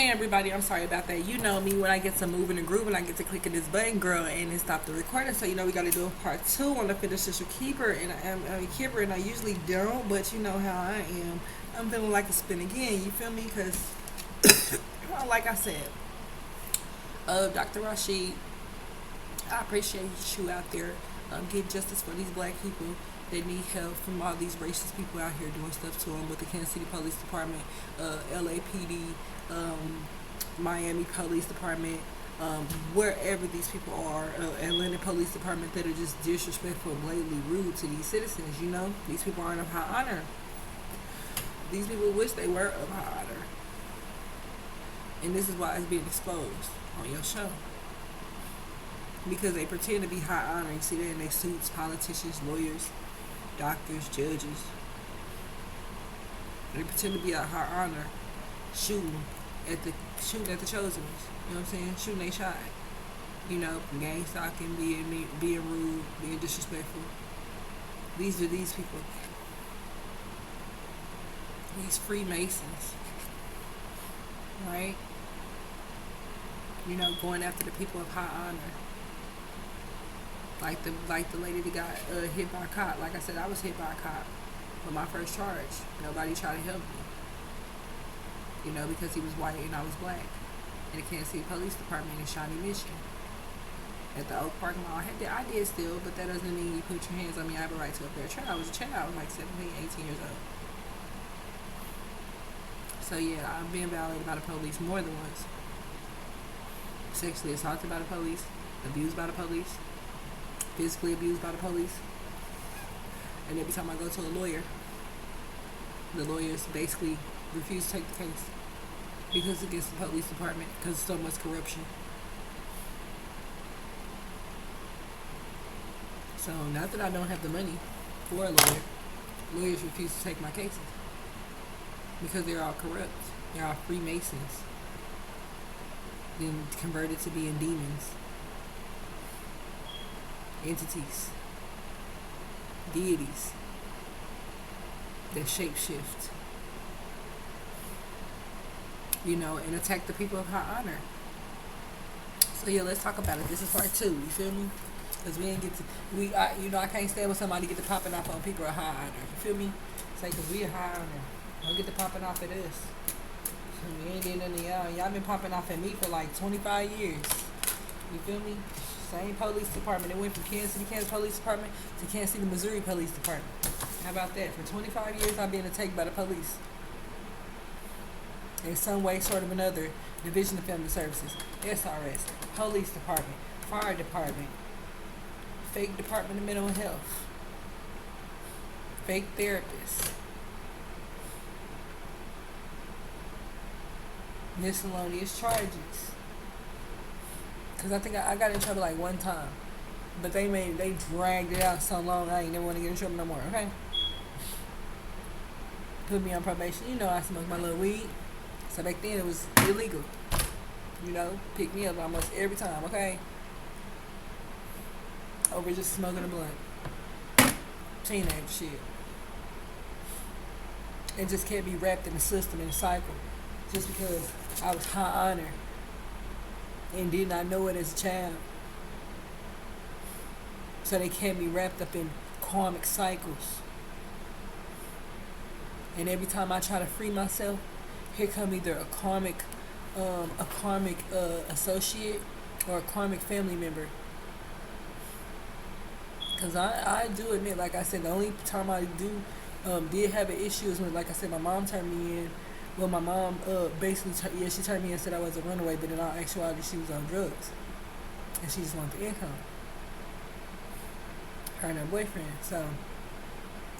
Hey everybody, I'm sorry about that. You know me, when I get to moving and grooving, I get to clicking this button, girl, and it stopped the recording. So we gotta do a part 2 on the finish this Kipper, and Kipper, and I usually don't, but you know how I am. I'm feeling like a spin again. You feel me? Cause, well, like I said, Dr. Rashid, I appreciate you out there getting justice for these black people. They need help from all these racist people out here doing stuff to them with the Kansas City Police Department, LAPD, Miami Police Department, wherever these people are, Atlanta Police Department, that are just disrespectful, blatantly rude to these citizens. You know, these people aren't of high honor. These people wish they were of high honor, and this is why it's being exposed on your show. Because they pretend to be high honor. You see that in their suits, politicians, lawyers, doctors, judges. They pretend to be a high honor, shooting at the chosen ones. You know what I'm saying? Shooting they shot. You know, gang stalking, being rude, being disrespectful. These are these people. These Freemasons. Right? You know, going after the people of high honor. Like the lady that got hit by a cop. Like I said, I was hit by a cop for my first charge. Nobody tried to help me. You know, because he was white and I was black. And the Kansas City Police Department in Shawnee, Michigan. At the Oak Park Mall. I did still, but that doesn't mean you put your hands on me. I have a right to a fair trial. I was a child. I was like 17, 18 years old. So yeah, I've been violated by the police more than once. Sexually assaulted by the police. Abused by the police. Physically abused by the police. And every time I go to a lawyer, the lawyers basically refuse to take the case because it's against the police department, because there's so much corruption. So not that I don't have the money for a lawyer, lawyers refuse to take my cases because they're all corrupt. They're all Freemasons, then converted to being demons, entities, deities that shapeshift, you know, and attack the people of high honor. So yeah, let's talk about it. This is part 2. You feel me? Because we ain't get to I can't stand when somebody get to popping off on people of high honor. You feel me? Say, because we are high honor. Don't get to popping off at us. So we ain't getting none of y'all. Y'all been popping off at me for like 25 years. You feel me? Same police department. It went from Kansas City, Kansas Police Department to Kansas City, Missouri Police Department. How about that? For 25 years, I've been attacked by the police. In some way, sort of another, Division of Family Services, SRS, Police Department, Fire Department, fake Department of Mental Health, fake therapists, miscellaneous charges. Because I think I got in trouble like one time. But they dragged it out so long, I ain't never want to get in trouble no more, okay? Put me on probation. You know, I smoked my little weed. So back then it was illegal. You know, pick me up almost every time, okay? Over just smoking a blunt. Teenage shit. It just can't be wrapped in the system and cycle. Just because I was high honor and did not know it as a child. So they can't be wrapped up in karmic cycles. And every time I try to free myself, here come either a karmic associate or a karmic family member. Because I do admit, like I said, the only time I did have an issue is when, like I said, my mom turned me in. Well, my mom basically, she turned me in and said I was a runaway, but in all actuality, she was on drugs. And she just wanted the income. Her and her boyfriend. So,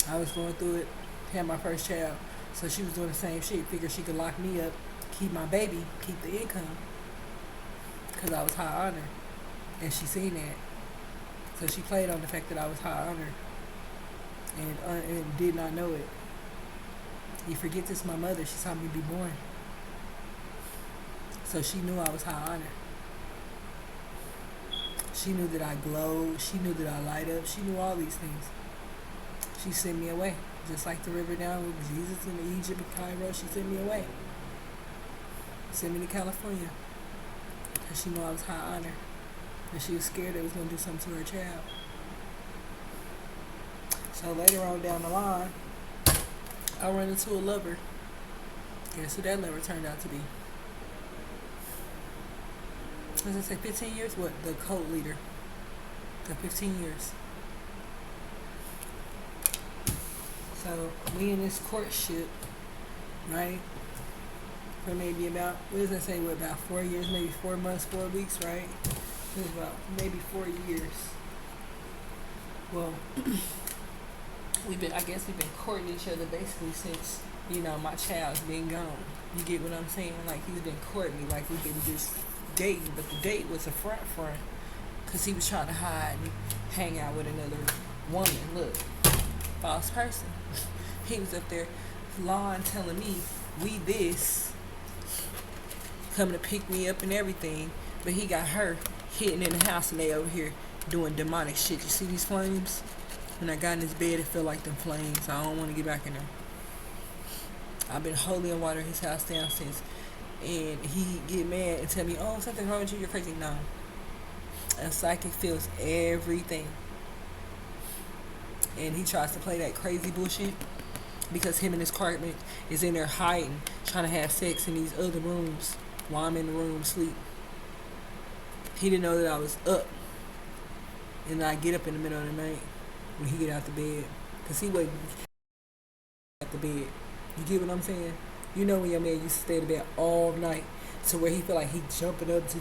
I was going through it, had my first child. So, she was doing the same shit. Figured she could lock me up, keep my baby, keep the income. Because I was high honor. And she seen that. So, she played on the fact that I was high honor. And did not know it. You forget this, my mother, she saw me be born. So she knew I was high honor. She knew that I glowed. She knew that I light up. She knew all these things. She sent me away. Just like the river down with Jesus in Egypt and Cairo, she sent me away. Sent me to California. Because she knew I was high honor. And she was scared they was going to do something to her child. So later on down the line, I run into a lover. Guess who that lover turned out to be? As I say, 15 years? What? The cult leader. The 15 years. So we in this courtship, right? For maybe about, what does that say, what, about 4 years, maybe 4 months, 4 weeks, right? It was about maybe 4 years. Well, I guess we've been courting each other basically since, my child's been gone. You get what I'm saying? Like, he's been courting me, like we've been just dating, but the date was a front, because he was trying to hide and hang out with another woman. Look, false person. He was up there lying, telling me we this, coming to pick me up and everything, but he got her hidden in the house and they over here doing demonic shit. You see these flames? When I got in this bed, it felt like them flames. I don't want to get back in there. I've been holy and water his house down since, and he get mad and tell me, oh, something wrong with you, you're crazy. No. A psychic feels everything. And he tries to play that crazy bullshit because him and his cartman is in there hiding, trying to have sex in these other rooms while I'm in the room asleep. He didn't know that I was up. And I get up in the middle of the night when he get out the bed. Because he wasn't at the bed. You get what I'm saying? You know when your man used to stay in the bed all night to where he feel like he jumping up to,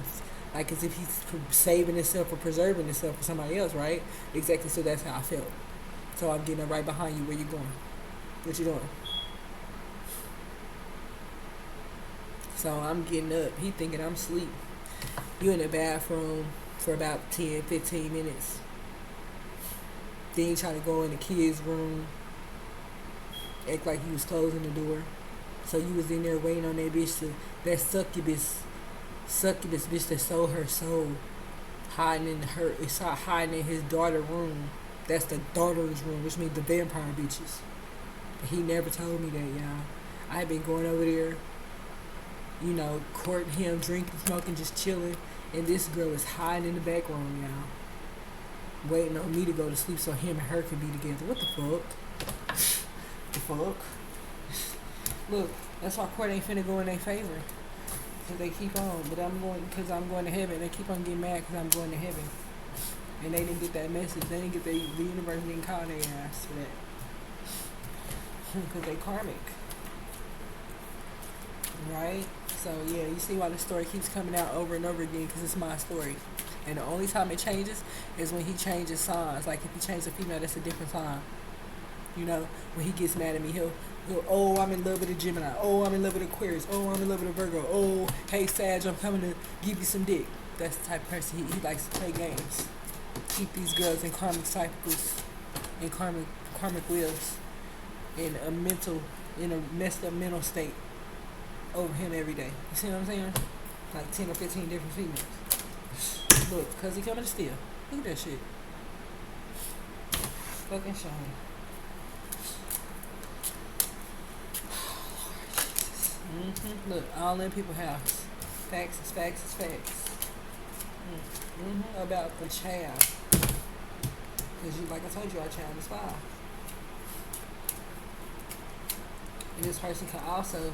like as if he's saving himself or preserving himself for somebody else, right? Exactly, so that's how I felt. So I'm getting up right behind you. Where you going? What you doing? So I'm getting up. He thinking I'm asleep. You in the bathroom for about 10, 15 minutes. Then you try to go in the kids' room. Act like you was closing the door. So you was in there waiting on that bitch that succubus bitch that sold her soul. Hiding in his daughter's room. That's the daughter's room, which means the vampire bitches. But he never told me that, y'all. I had been going over there, courting him, drinking, smoking, just chilling. And this girl is hiding in the back room, y'all. Waiting on me to go to sleep so him and her can be together. What the fuck? The fuck? Look, that's why court ain't finna go in their favor. Because they keep on. But because I'm going to heaven. They keep on getting mad because I'm going to heaven. And they didn't get that message. They didn't get the universe didn't call their ass for that. Because they karmic. Right? So, yeah, you see why the story keeps coming out over and over again, because it's my story. And the only time it changes is when he changes signs. Like, if he changes a female, that's a different sign. When he gets mad at me, he'll oh, I'm in love with a Gemini. Oh, I'm in love with Aquarius. Oh, I'm in love with a Virgo. Oh, hey, Sag, I'm coming to give you some dick. That's the type of person he likes to play games. Keep these girls in karmic cycles, in karmic wheels, in a messed up mental state over him every day. You see what I'm saying? Like 10 or 15 different females. Look, cause he coming to steal. Look at that shit. Fucking shame. Look, all in people's house. Facts is facts is facts. About the child. Because like I told you, our child is 5. And this person can also,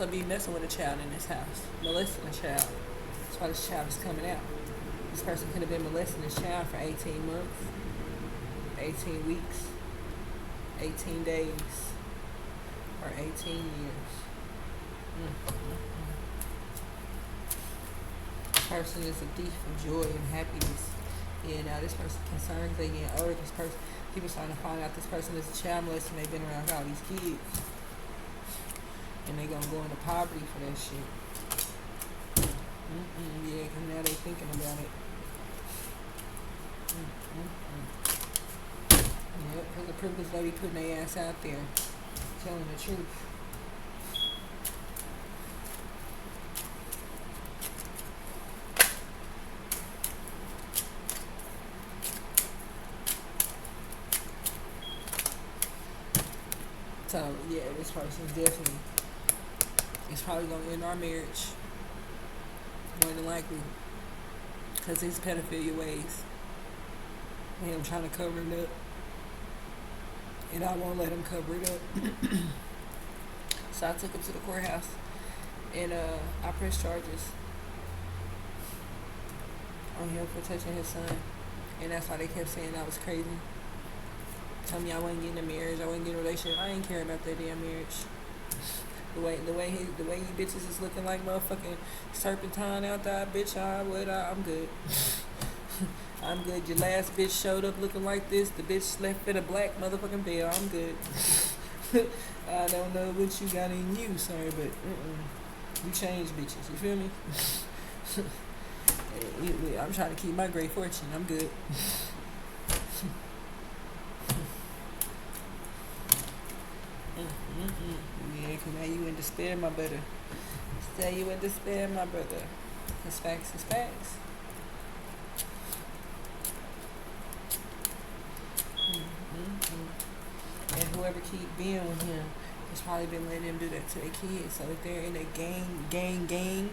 be messing with a child in this house. Molesting a child. That's why this child is coming out. This person could have been molesting this child for 18 months, 18 weeks, 18 days, or 18 years. This person is a thief of joy and happiness. Yeah, now this person concerns they getting older. This person, people starting to find out this person is a child molester and they've been around all these kids. And they gonna go into poverty for that shit. Yeah, because now they thinking about it. Yep, because the privileged lady putting their ass out there, telling the truth. So, yeah, this person is definitely It's probably gonna end our marriage, more than likely, because his pedophilia ways. And I'm trying to cover it up, and I won't let him cover it up. So I took him to the courthouse, and I pressed charges on him for touching his son, and that's why they kept saying I was crazy. Tell me I wasn't getting a marriage, I wasn't getting a relationship. I ain't care about that damn marriage. The way you bitches is looking like motherfucking serpentine out there, bitch. I'm good. I'm good. Your last bitch showed up looking like this. The bitch left in a black motherfucking veil. I'm good. I don't know what you got in you, sorry, but you changed bitches. You feel me? I'm trying to keep my great fortune. I'm good. Yeah, because now you in despair, my brother. Say you in despair, my brother. It's facts, it's facts. And whoever keep being with him has probably been letting them do that to their kids. So if they're in a gang,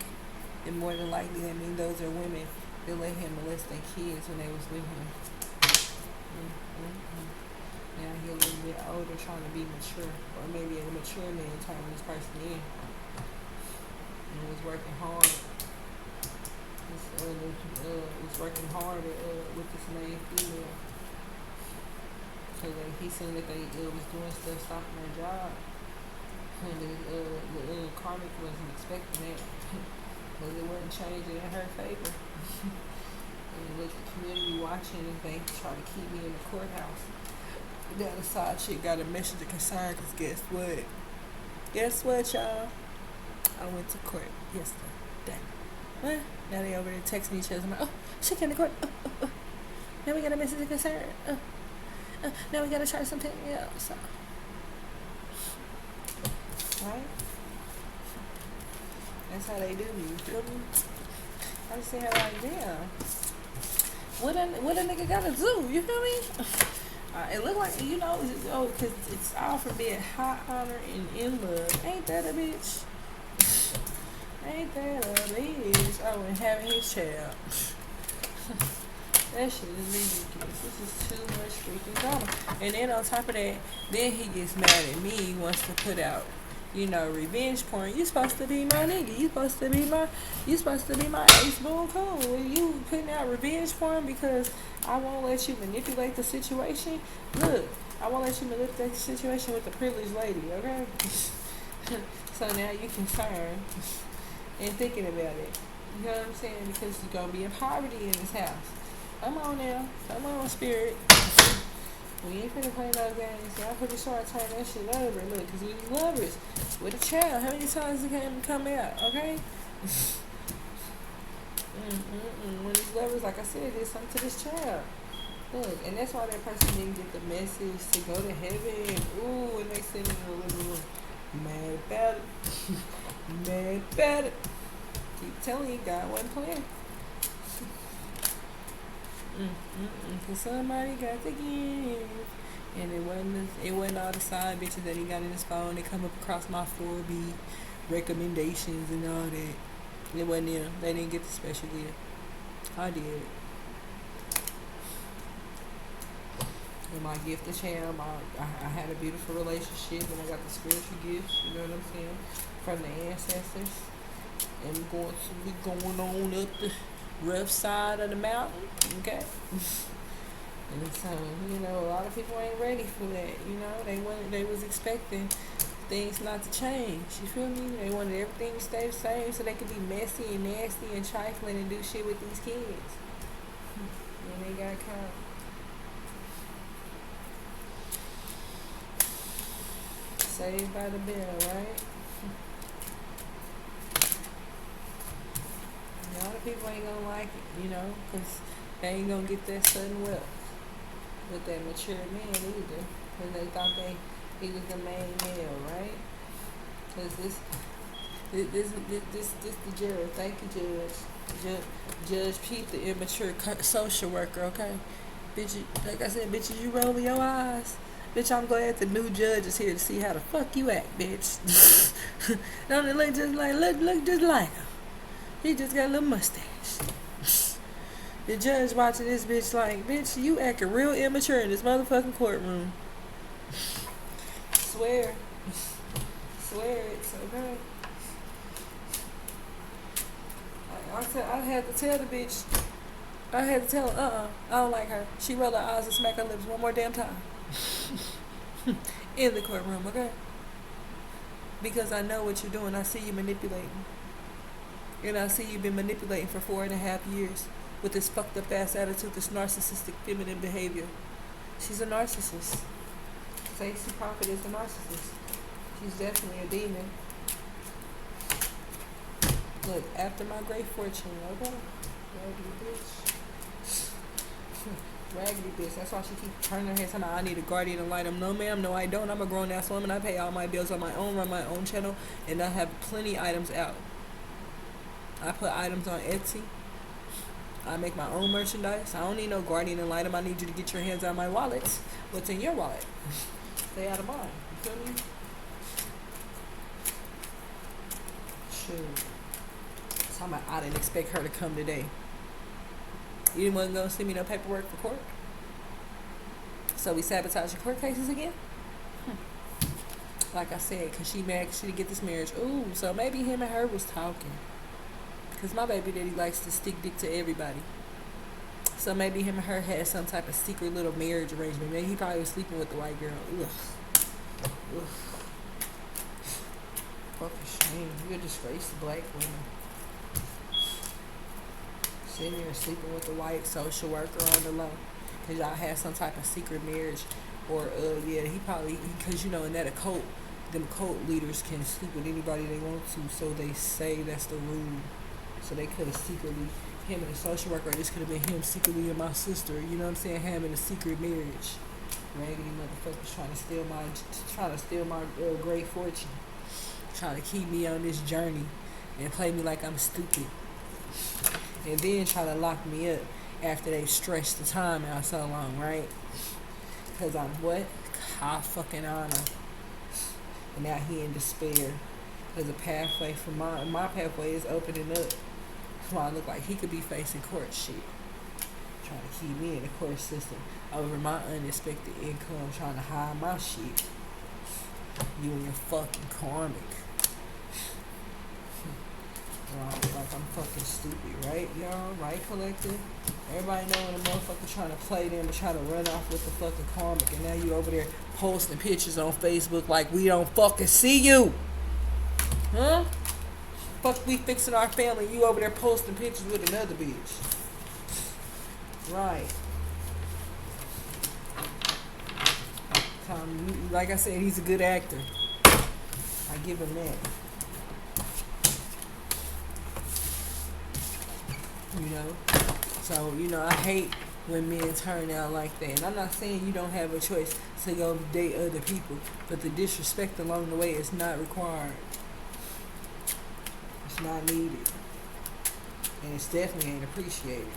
then more than likely that means those are women that let him molest their kids when they was with him. Now he a little bit older, trying to be mature, or maybe a mature man turning this person in, and was working hard. Was working hard with this main female, because he seen that they was doing stuff, stopping their job, and the karmic wasn't expecting that, because it wasn't changing in her favor. And with the community watching, and they try to keep me in the courthouse. The other side chick got a message of concern, because guess what? Guess what, y'all? I went to court yesterday. What? Now they over there texting each other. I'm like, oh, she came to court. Now we got a message of concern. Now we got to try something else. Right? That's how they do me. You feel me? I just say how like, damn. What a nigga gotta do? You feel me? It look like, because it's all for being hot, honored, and in love. Ain't that a bitch? Ain't that a bitch? Oh, and having his child. That shit is ridiculous. This is too much freaking drama. And then on top of that, then he gets mad at me. He wants to put out, revenge porn. You supposed to be my nigga. You supposed to be my ace boon cool. You putting out revenge porn because I won't let you manipulate the situation. Look, I won't let you manipulate the situation with the privileged lady, okay? So now you concerned and thinking about it. You know what I'm saying? Because you're going to be in poverty in this house. Come on now. Come on, spirit. We ain't finna play no games. Y'all pretty sure I turn that shit over. Look, because we was lovers with a child. How many times it can come out, okay? When these lovers, like I said, did something to this child. Look, and that's why that person didn't get the message to go to heaven. Ooh, and they sitting in the living room. Mad about it. Mad about it. Keep telling you, God wasn't playing. Cause somebody got to give. And it wasn't all the side bitches that he got in his phone. They come up across my 4B recommendations and all that. It wasn't them. They didn't get the special gift. I did. And my gift to Cham, I had a beautiful relationship, and I got the spiritual gifts, you know what I'm saying, from the ancestors. And we're going to be going on up the rough side of the mountain, okay? And so, a lot of people ain't ready for that, they was expecting things not to change, you feel me? They wanted everything to stay the same so they could be messy and nasty and trifling and do shit with these kids. And they got caught. Saved by the bell, right? A lot of people ain't gonna like it, because they ain't gonna get that sudden wealth with that mature man either, because they thought he was the main male, right? Because this the judge. Thank you, Judge Pete, the immature social worker. Okay, bitch. Like I said, bitches, you roll your eyes. Bitch, I'm glad the new judge is here to see how the fuck you act, bitch. Don't it look just like, look just like him. He just got a little mustache. The judge watching this bitch like, bitch, you acting real immature in this motherfucking courtroom. Swear it, so bad. I had to tell the bitch. I had to tell her, I don't like her. She rolled her eyes and smack her lips one more damn time. In the courtroom, okay? Because I know what you're doing. I see you manipulating. And I see you've been manipulating for 4.5 years with this fucked up ass attitude, this narcissistic feminine behavior. She's a narcissist. Stacey Prophet is a narcissist. She's definitely a demon. Look, after my great fortune, okay? Raggedy bitch. Raggedy bitch. That's why she keeps turning her head saying, I need a guardian and light them. No, ma'am. No, I don't. I'm a grown-ass woman. I pay all my bills on my own, run my own channel, and I have plenty items out. I put items on Etsy. I make my own merchandise. I don't need no guardian and light them. I need you to get your hands out of my wallet. What's in your wallet? Stay out of mine. You feel me? Shoot. I didn't expect her to come today. You didn't want to go send me no paperwork for court? So we sabotage your court cases again? Like I said, because she mad because she didn't get this marriage. Ooh, so maybe him and her was talking. Because my baby daddy likes to stick dick to everybody. So maybe him and her had some type of secret little marriage arrangement. Maybe he probably was sleeping with the white girl. Ugh. Ugh. Fucking shame. You're a disgrace to black women. Sitting here sleeping with the white social worker on the low. Because y'all had some type of secret marriage. Or, yeah, he probably, because, you know, in that occult, them cult leaders can sleep with anybody they want to. So they say that's the rule. So they could have secretly, him and the social worker, this could have been him secretly and my sister, you know what I'm saying, having a secret marriage. Raggedy motherfuckers trying to steal my great fortune. Trying to keep me on this journey and play me like I'm stupid. And then try to lock me up after they stretched the time out so long, right? Because I'm what? High fucking honor. And now he in despair. Because the pathway for my pathway is opening up. So I look like he could be facing court shit. Trying to keep me in the court system over my unexpected income. Trying to hide my shit. You and your fucking karmic. Like I'm fucking stupid, right, y'all? Right, collective? Everybody know when a motherfucker trying to play them and try to run off with the fucking karmic, and now you over there posting pictures on Facebook like we don't fucking see you. Huh? Fuck, we fixing our family. You over there posting pictures with another bitch. Right. Like I said, he's a good actor. I give him that. You know? So, you know, I hate when men turn out like that. And I'm not saying you don't have a choice to go date other people, but the disrespect along the way is not required. It's not needed. And it's definitely ain't appreciated.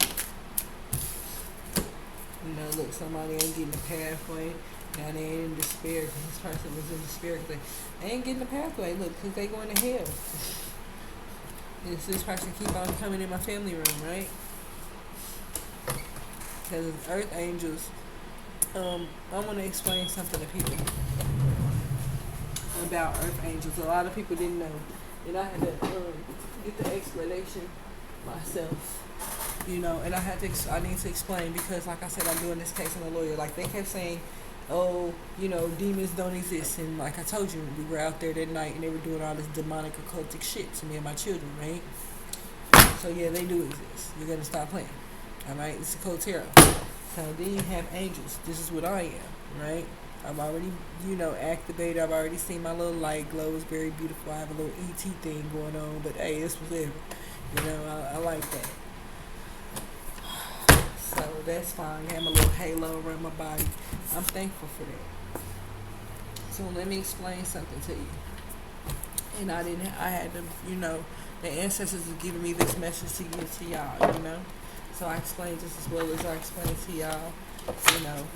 You know, look, somebody ain't getting the pathway. Now they ain't in despair because this person was in despair because they ain't getting the pathway. Look, because they going to hell. This person keep on coming in my family room, right? Because it's earth angels. I want to explain something to people about earth angels. A lot of people didn't know. And I had to get the explanation myself. You know, and I need to explain because, like I said, I'm doing this case. I'm a lawyer. Like, they kept saying, oh, you know, demons don't exist. And like I told you, we were out there that night and they were doing all this demonic occultic shit to me and my children, right? So yeah, they do exist. You're gonna stop playing. Alright, it's a cold tarot. So then you have angels. This is what I am, right? I've already, you know, activated. I've already seen my little light glow. It's very beautiful. I have a little ET thing going on, but hey, it's whatever. You know, I like that. So that's fine. I have a little halo around my body. I'm thankful for that. So let me explain something to you. And I had to, you know, the ancestors are giving me this message to give to y'all, you know. So I explained just as well as I explained to y'all, you know,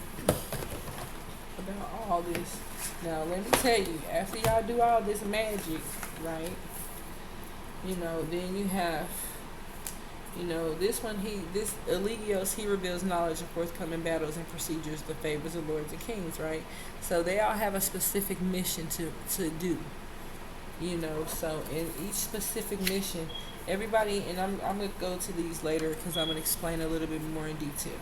about all this. Now, let me tell you, after y'all do all this magic, right? Then you have, this Eligios, he reveals knowledge of forthcoming battles and procedures, the favors of lords and kings, right? So they all have a specific mission to do, so in each specific mission, everybody, and I'm going to go to these later because I'm going to explain a little bit more in detail,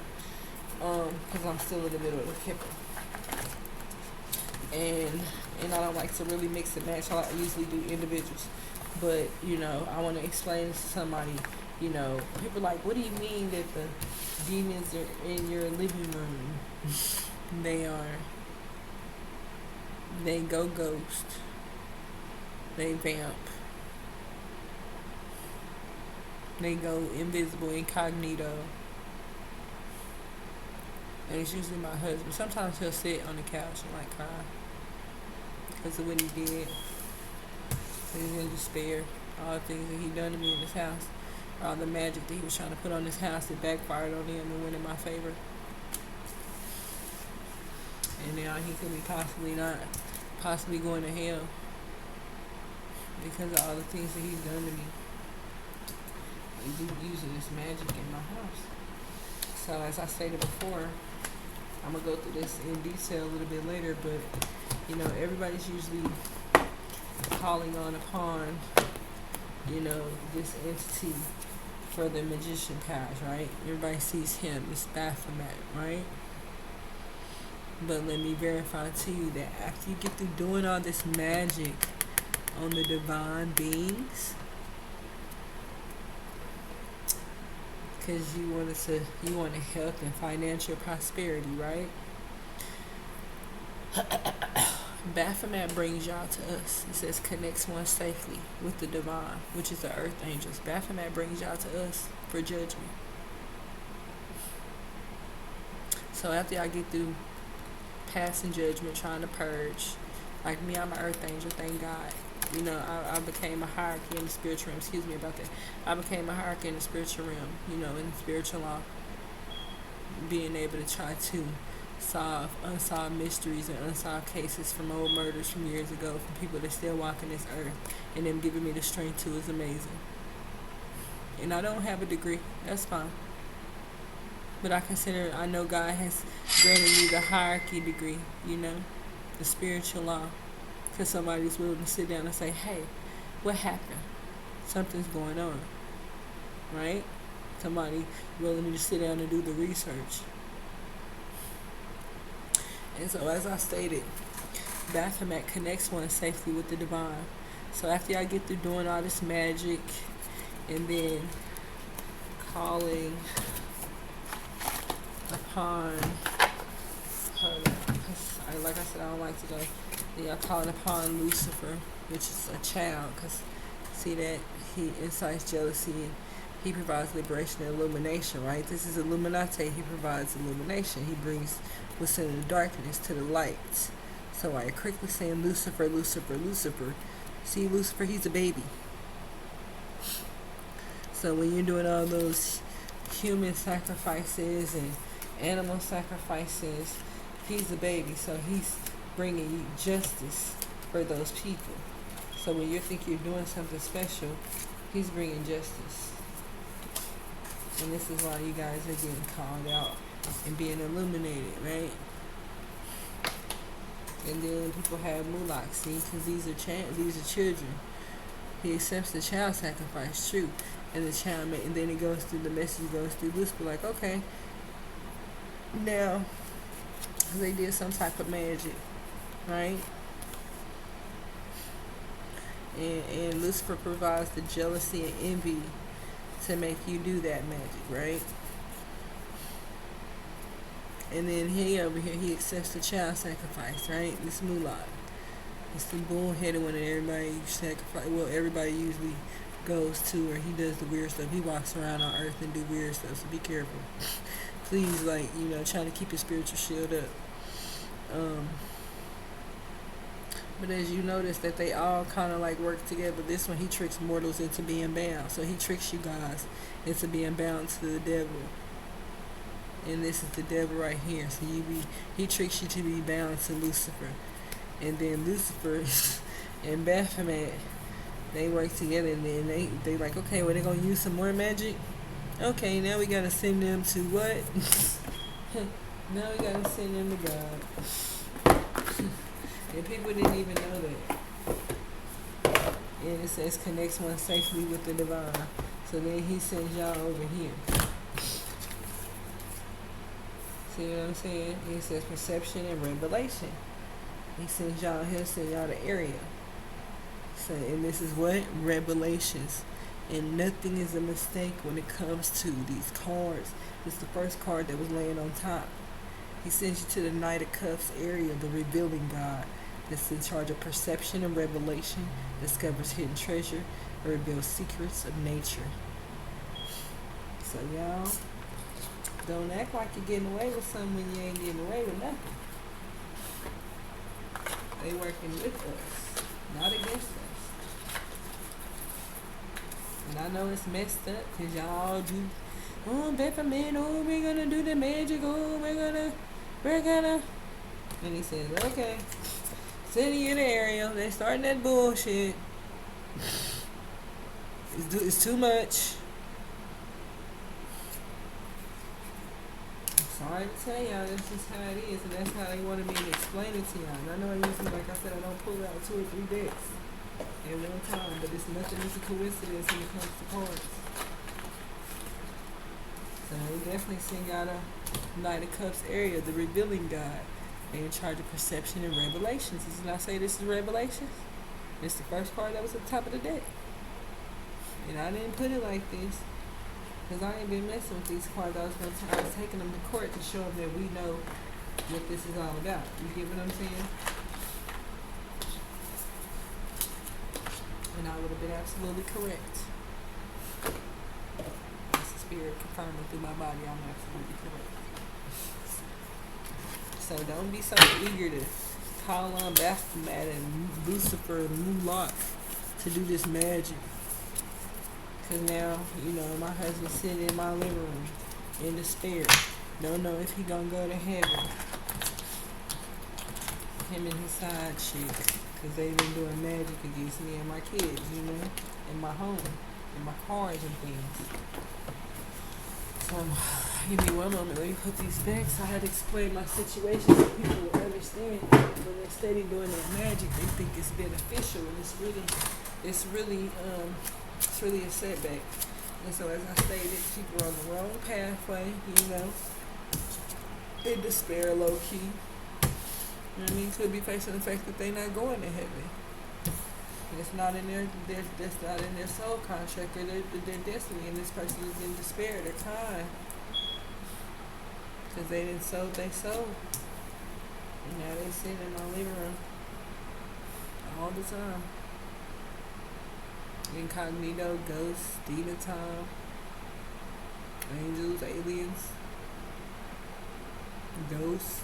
because I'm still in the middle of the Kipper. And I don't like to really mix and match. I usually do individuals. But, I want to explain this to somebody. People are like, what do you mean that the demons are in your living room? They go ghost. They vamp. They go invisible, incognito. And it's usually my husband. Sometimes he'll sit on the couch and like cry because of what he did. He's in despair. All the things that he done to me in this house. All the magic that he was trying to put on this house that backfired on him and went in my favor. And now he could be possibly going to hell because of all the things that he's done to me. He's using this magic in my house. So as I stated before, I'm going to go through this in detail a little bit later, but everybody's usually calling upon this entity for the magician powers, right? Everybody sees him, it's Baphomet, right? But let me verify to you that after you get through doing all this magic on the divine beings, because you want health and financial prosperity, right? Baphomet brings y'all to us. It says connects one safely with the divine, which is the earth angels. Baphomet brings y'all to us for judgment. So after y'all get through passing judgment, trying to purge, like me, I'm an earth angel, thank God. I became a hierarchy in the spiritual realm. Excuse me about that. I became a hierarchy in the spiritual realm, in the spiritual law. Being able to try to solve unsolved mysteries and unsolved cases from old murders from years ago, from people that still walking this earth, and them giving me the strength to is amazing. And I don't have a degree. That's fine. But I know God has granted me the hierarchy degree, the spiritual law. Because somebody's willing to sit down and say, hey, what happened? Something's going on, right? Somebody willing to sit down and do the research. And so as I stated, Baphomet connects one safely with the divine. So after y'all get through doing all this magic and then calling upon like I said, I don't like to go. Y'all calling upon Lucifer, which is a child, because see that he incites jealousy and he provides liberation and illumination, right? This is Illuminati. He provides illumination. He brings what's in the darkness to the light. So I quickly saying Lucifer, Lucifer, Lucifer. See, Lucifer, he's a baby. So when you're doing all those human sacrifices and animal sacrifices, he's a baby. So he's bringing you justice for those people. So when you think you're doing something special, he's bringing justice. And this is why you guys are getting called out and being illuminated, right? And then people have mulak, see, because these are children. He accepts the child sacrifice, true, and the child, and then it goes through, the message goes through Lucifer, like, okay, now they did some type of magic, right? And Lucifer provides the jealousy and envy to make you do that magic, right? And then he over here, he accepts the child sacrifice, right? This mulak. It's the bull-headed one that everybody sacrifice. Well, everybody usually goes to, or he does the weird stuff. He walks around on earth and do weird stuff, so be careful. Please, trying to keep your spiritual shield up. But as you notice that they all kind of work together. This one, he tricks mortals into being bound. So he tricks you guys into being bound to the devil. and this is the devil right here. So he tricks you to be bound to Lucifer, and then Lucifer and Baphomet, they work together, and then they like, okay, well, they're gonna use some more magic. Okay, now we gotta send them to what? Now we gotta send them to God. And people didn't even know that. And it says connects one safely with the divine. So then he sends y'all over here. See what I'm saying? He says perception and revelation. He'll send y'all the area. So, and this is what? Revelations. And nothing is a mistake when it comes to these cards. This is the first card that was laying on top. He sends you to the Knight of Cups area, the revealing God, that's in charge of perception and revelation, discovers hidden treasure, and reveals secrets of nature. So y'all, don't act like you're getting away with something when you ain't getting away with nothing. They working with us, not against us. And I know it's messed up because y'all do, oh, Baphomet, oh, we're gonna do the magic, oh, we're gonna. And he says, okay, send you in the area. They're starting that bullshit. It's too much. I'm sorry to tell y'all, that's just how it is, and that's how they wanted me to explain it to y'all. And I know I usually, like I said, I don't pull out 2 or 3 decks at one time, but it's nothing is a coincidence when it comes to cards. So we definitely send y'all the Knight of Cups area, the revealing God. They're in charge of perception and revelations. Did I say this is revelations? It's the first card that was at the top of the deck. And I didn't put it like this because I ain't been messing with these cards. I was taking them to court to show them that we know what this is all about. You get what I'm saying? And I would have been absolutely correct. That's the spirit confirming through my body. I'm absolutely correct. So don't be so eager to call on Baphomet and Lucifer and Mulak to do this magic. Because now, you know, my husband's sitting in my living room in despair. Don't know if he gonna go to heaven. Him and his side chick. Because they've been doing magic against me and my kids, you know, in my home, in my cars and things. So, give me one moment. Let me put these back so I had to explain my situation so people will understand. When they're steady doing that magic, they think it's beneficial, and it's really a setback. And so, as I stated, people are on the wrong pathway, you know, in despair, low key. You know what I mean? Could be facing the fact that they're not going to heaven. It's not in that's not in their soul contract or their destiny. And this person is in despair. They're crying because they didn't sow what they sowed. And now they sit in my living room all the time. Incognito, ghosts, demon time, angels, aliens, ghosts,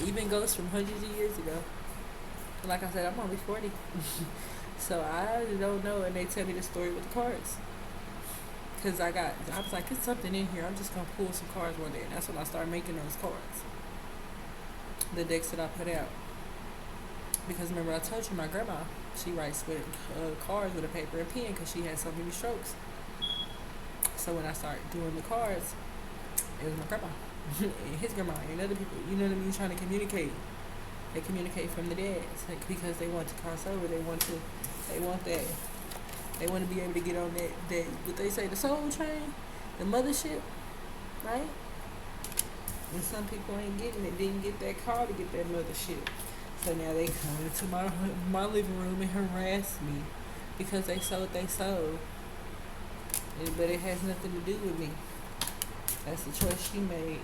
even ghosts from hundreds of years ago. Like I said, I'm only 40. So I don't know, and they tell me the story with the cards. Because I was like, there's something in here. I'm just going to pull some cards one day. And that's when I started making those cards. The decks that I put out. Because remember, I told you my grandma, she writes with cards with a paper and pen because she had so many strokes. So when I started doing the cards, it was my grandma. And his grandma and other people, you know what I mean, trying to communicate. They communicate from the dads because they want to cross over. They want to be able to get on that what they say, the soul train, the mothership, right? And some people ain't getting it, didn't get that call to get that mothership. So now they come into my living room and harass me because they sold they soul. But it has nothing to do with me. That's the choice she made,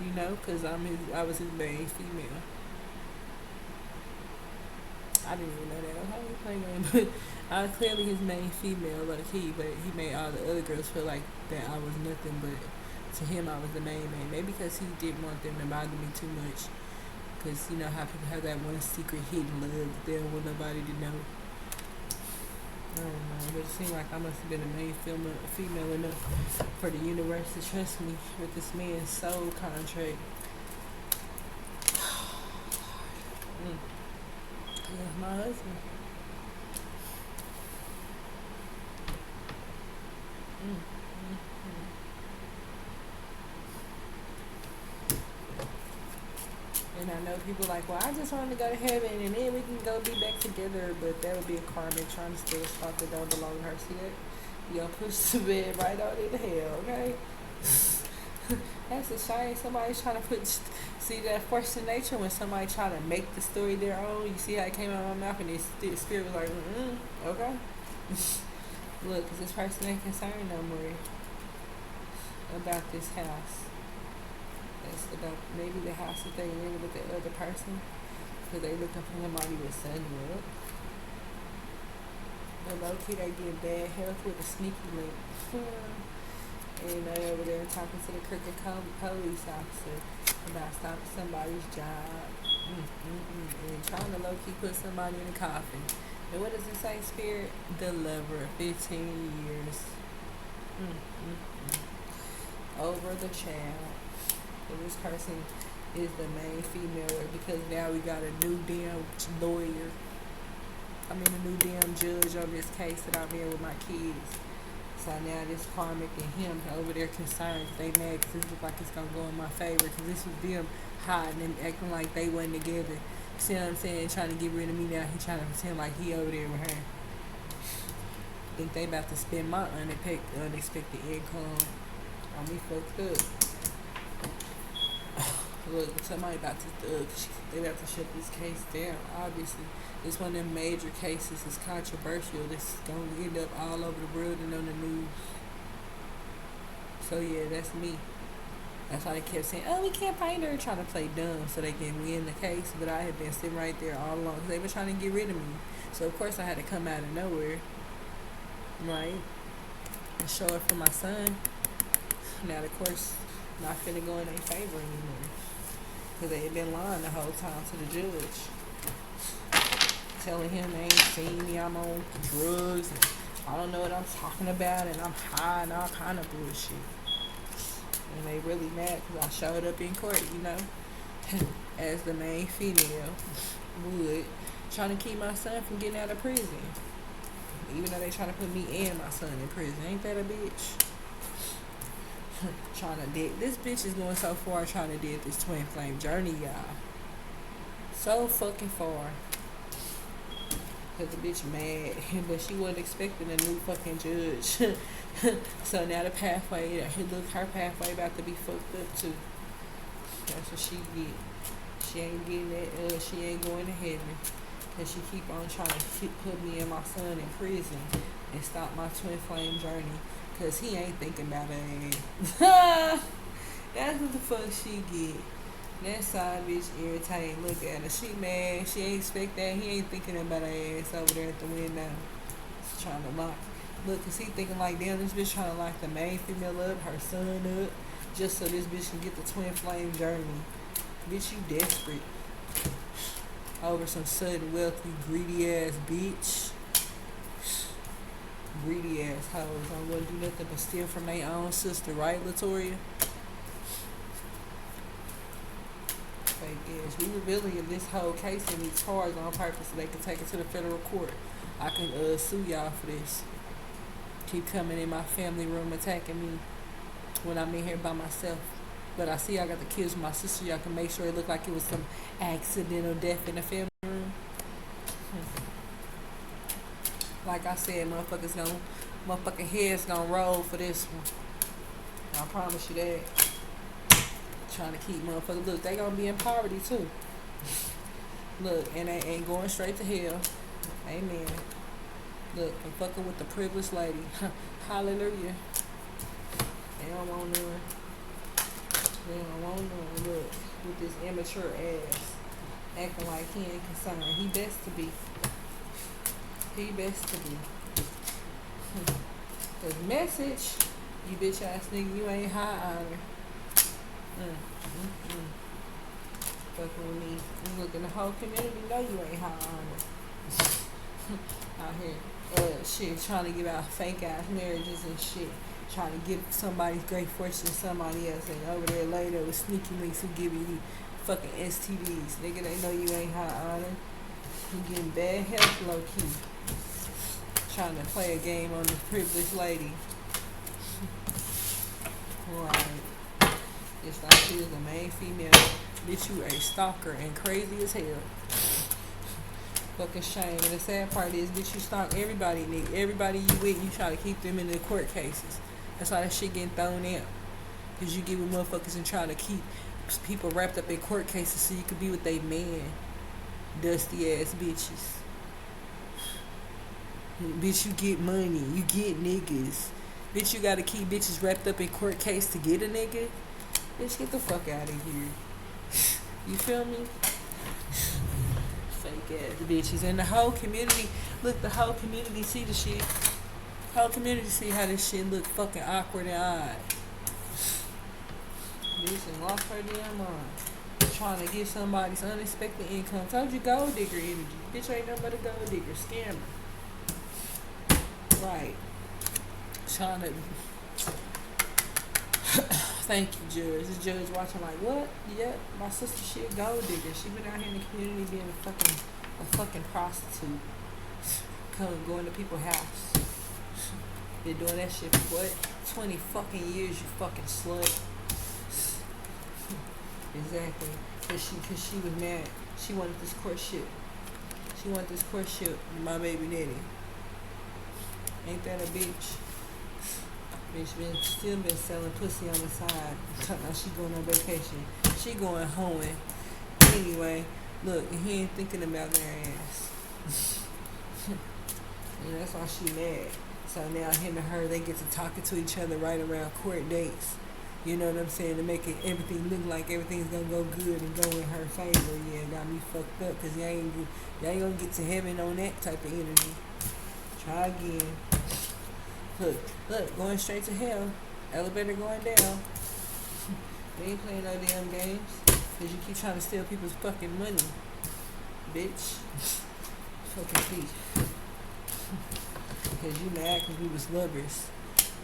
you know, because I was his main female. I didn't even know that. How do you play game? But I was clearly his main female, but he made all the other girls feel like that I was nothing, but to him I was the main man. Maybe because he didn't want them to bother me too much. Because you know how people have that one secret hidden love that they don't want nobody to know. I don't know, but it seemed like I must have been a main female enough for the universe to trust me with this man's soul contract. That's my husband. Mm, mm, mm. And I know people like, well, I just want to go to heaven and then we can go be back together, but that would be a karmic trying to steal a spot that don't belong to her. See that? You gonna push the bed right on into hell, okay? That's a shame. Somebody's trying to see that force in nature when somebody try to make the story their own. You see how it came out of my mouth and the spirit was like, okay. Look, because this person ain't concerned no more about this house. It's about maybe the house that they in with the other person, because they looking for somebody with sunwood. But low key, they get bad health with a sneaky link. And they over there talking to the crooked police officer about stopping somebody's job. And trying to low key put somebody in a coffin. And what does it say, Spirit? The lover, 15 years. Over the child. And this person is the main female because now we got a new damn lawyer. I mean a new damn judge on this case that I'm in with my kids. So now this karmic and him over there concerned. They mad because this looks like it's going to go in my favor because this was them hiding and acting like they wasn't together. See what I'm saying? Trying to get rid of me now. He trying to pretend like he over there with her. Think they about to spend my unexpected income on me fucked up. Look, somebody about to they about to shut this case down. Obviously, it's one of them major cases. It's controversial. This is gonna end up all over the world and on the news. So yeah, that's me. That's why they kept saying, "Oh, we can't find her," trying to play dumb so they can win the case. But I had been sitting right there all along. They were trying to get rid of me. So of course I had to come out of nowhere, right, and show up for my son. Now of course, not finna go in their favor anymore. Because they had been lying the whole time to the judge. Telling him they ain't seen me, I'm on drugs, and I don't know what I'm talking about, and I'm high and all kind of bullshit. And they really mad because I showed up in court, you know, as the main female would, trying to keep my son from getting out of prison. Even though they trying to put me and my son in prison. Ain't that a bitch? Trying to dig. This bitch is going so far trying to dig this twin flame journey, y'all. So fucking far. Cause the bitch mad, but she wasn't expecting a new fucking judge. So now the pathway, look, her pathway about to be fucked up too. That's what she get. She ain't getting that. She ain't going to heaven. Cause she keep on trying to put me and my son in prison and stop my twin flame journey. Cause he ain't thinking about her. That's what the fuck she get. That side bitch irritating. Look at her. She mad. She ain't expect that. He ain't thinking about her ass over there at the window. She's trying to lock. Look, cause he thinking like, damn, this bitch trying to lock the main female up, her son up, just so this bitch can get the twin flame journey. Bitch, you desperate. Over some sudden wealth, you greedy ass bitch. Greedy ass hoes. I wouldn't do nothing but steal from their own sister, right, Latoya? Fake ass. We revealing this whole case in these cards on purpose so they can take it to the federal court. I can sue y'all for this. Keep coming in my family room attacking me when I'm in here by myself. But I see I got the kids with my sister. Y'all can make sure it looked like it was some accidental death in the family room. Like I said, motherfucking heads gonna roll for this one. I promise you that. Trying to keep motherfuckers. Look, they gonna be in poverty too. Look, and they ain't going straight to hell. Amen. Look, I'm fucking with the privileged lady. Hallelujah. They don't want none. They don't want none. Look, with this immature ass. Acting like he ain't concerned. He best to be. He best to be. Cause message, you bitch ass nigga, you ain't high honor. Fucking with me. You look in the whole community, know you ain't high honor. Out here. shit, trying to give out fake ass marriages and shit. Trying to give somebody's great fortune to somebody else, and over there later with sneaky links who give you fucking STDs. Nigga, they know you ain't high honor. You getting bad health low key. Trying to play a game on this privileged lady. Right. It's like she was the main female. Bitch, you a stalker and crazy as hell. Fucking shame. And the sad part is, bitch, you stalk everybody, nigga. Everybody you with, you try to keep them in the court cases. That's why that shit getting thrown out. Because you get with motherfuckers and try to keep people wrapped up in court cases so you could be with they man. Dusty ass bitches. Bitch, you get money. You get niggas. Bitch, you gotta keep bitches wrapped up in court case to get a nigga. Bitch, get the fuck out of here. You feel me? Fake ass bitches. And the whole community, look, the whole community see the shit. Whole community see how this shit look fucking awkward and odd. Bitch and lost her damn mind. Trying to get somebody's unexpected income. Told you, gold digger energy. Bitch ain't nothing but a gold digger. Scammer. Right. Trying to thank you, Judge. The judge watching like, what? Yep, my sister shit gold digger. She been out here in the community being a fucking prostitute. Going to people's house. Been doing that shit for what? 20 fucking years, you fucking slut. Exactly. Cause she was mad. She wanted this courtship. She wanted this courtship with my baby daddy. Ain't that a bitch? Bitch still been selling pussy on the side. Now she going on vacation. She going home. Anyway, look, he ain't thinking about their ass. And that's why she mad. So now him and her, they get to talking to each other right around court dates. You know what I'm saying? To make it everything look like everything's gonna go good and go in her favor. Yeah, got me fucked up because y'all ain't gonna get to heaven on that type of energy. Try again. Look, going straight to hell. Elevator going down. We ain't playing no damn games. Because you keep trying to steal people's fucking money. Bitch. Fucking thief. Because you mad because we was lovers.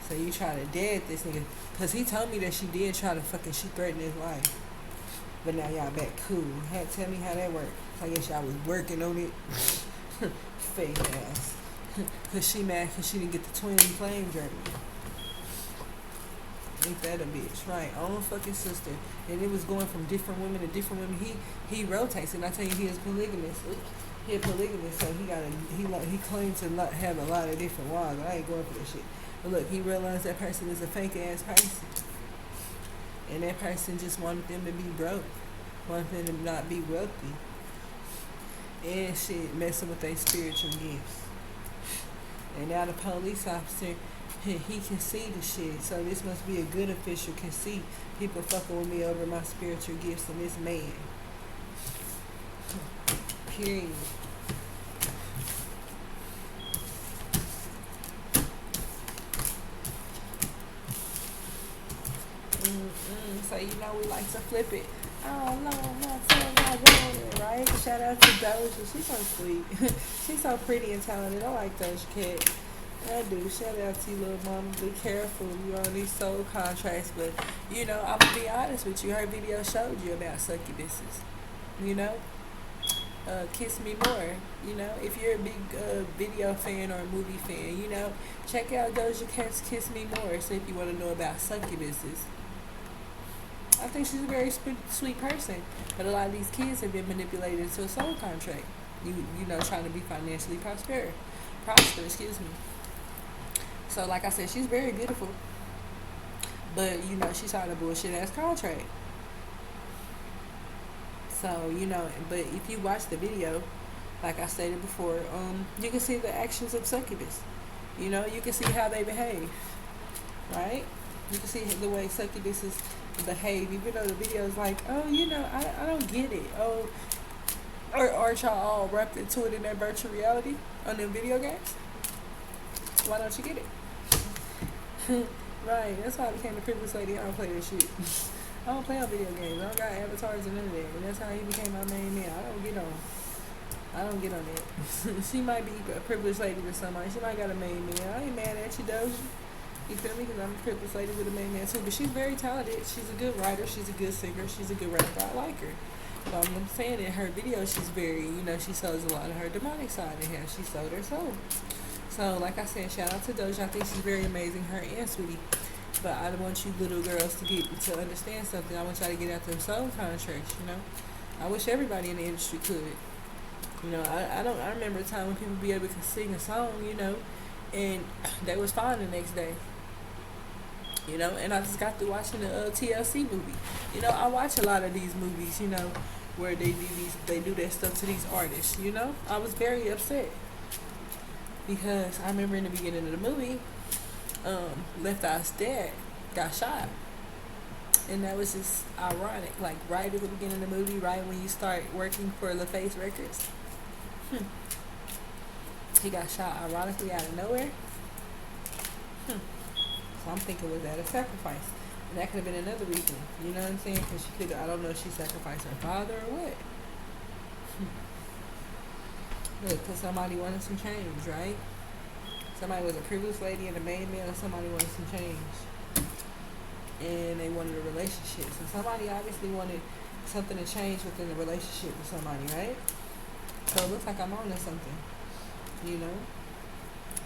So you try to dead this nigga. Because he told me that she did try to she threatened his life. But now y'all back cool. Tell me how that worked. I guess y'all was working on it. Fake ass. Cause she mad cause she didn't get the twin flame journey. Ain't that a bitch? Right, own fucking sister. And it was going from different women to different women. He rotates, and I tell you, he is polygamous. He a polygamist, so he claims to have a lot of different wives. I ain't going for that shit. But look, he realized that person is a fake ass person, and that person just wanted them to be broke, wanted them to not be wealthy, and shit, messing with their spiritual gifts. And now the police officer, he can see the shit. So this must be a good official, can see people fucking with me over my spiritual gifts and this man. Period. So you know we like to flip it. Oh no, I'm not saying I want it, right? Shout out to Doja. She's so sweet. She's so pretty and talented. I like Doja Cat. I do. Shout out to you, little mama. Be careful. You on these soul contracts, but you know, I'm gonna be honest with you. Her video showed you about succubuses. You know, Kiss Me More. You know, if you're a big video fan or a movie fan, you know, check out Doja Cat's Kiss Me More. So if you want to know about succubuses. I think she's a very sweet person, but a lot of these kids have been manipulated into a soul contract. You know, trying to be financially prosper, excuse me. So like I said, she's very beautiful, but you know, she signed a bullshit ass contract. So you know, but if you watch the video, like I stated before, you can see the actions of succubus. You know, you can see how they behave, right? You can see the way succubuses behave, even though the video is like, oh, you know, I don't get it. Oh, or aren't y'all all wrapped into it in that virtual reality on them video games? Why don't you get it? Right, that's why I became a privileged lady. I don't play that shit. I don't play on video games. I don't got avatars and none of that. And that's how he became my main man. I don't get on. I don't get on that. She might be a privileged lady with somebody. She might got a main man. I ain't mad at you, Doja. You feel me? Because I'm a privileged lady with a main man too. But she's very talented. She's a good writer. She's a good singer. She's a good rapper. I like her. But I'm saying in her videos, she's very, she shows a lot of her demonic side in here. She sold her soul. So, like I said, shout out to Doja. I think she's very amazing, her and Sweetie. But I want you little girls to understand something. I want y'all to get out them soul contracts, I wish everybody in the industry could. I remember a time when people be able to sing a song, and they was fine the next day. And I just got through watching the TLC movie. I watch a lot of these movies, where they do that stuff to these artists, I was very upset. Because I remember in the beginning of the movie, Left Eye's dad got shot. And that was just ironic. Like right at the beginning of the movie, right when you start working for LaFace Records. He got shot ironically out of nowhere. So I'm thinking, was that a sacrifice? And that could have been another reason. You know what I'm saying? Because she could, I don't know if she sacrificed her father or what. Look, because somebody wanted some change, right? Somebody was a privileged lady and a main man, and somebody wanted some change. And they wanted a relationship. So somebody obviously wanted something to change within the relationship with somebody, right? So it looks like I'm on to something,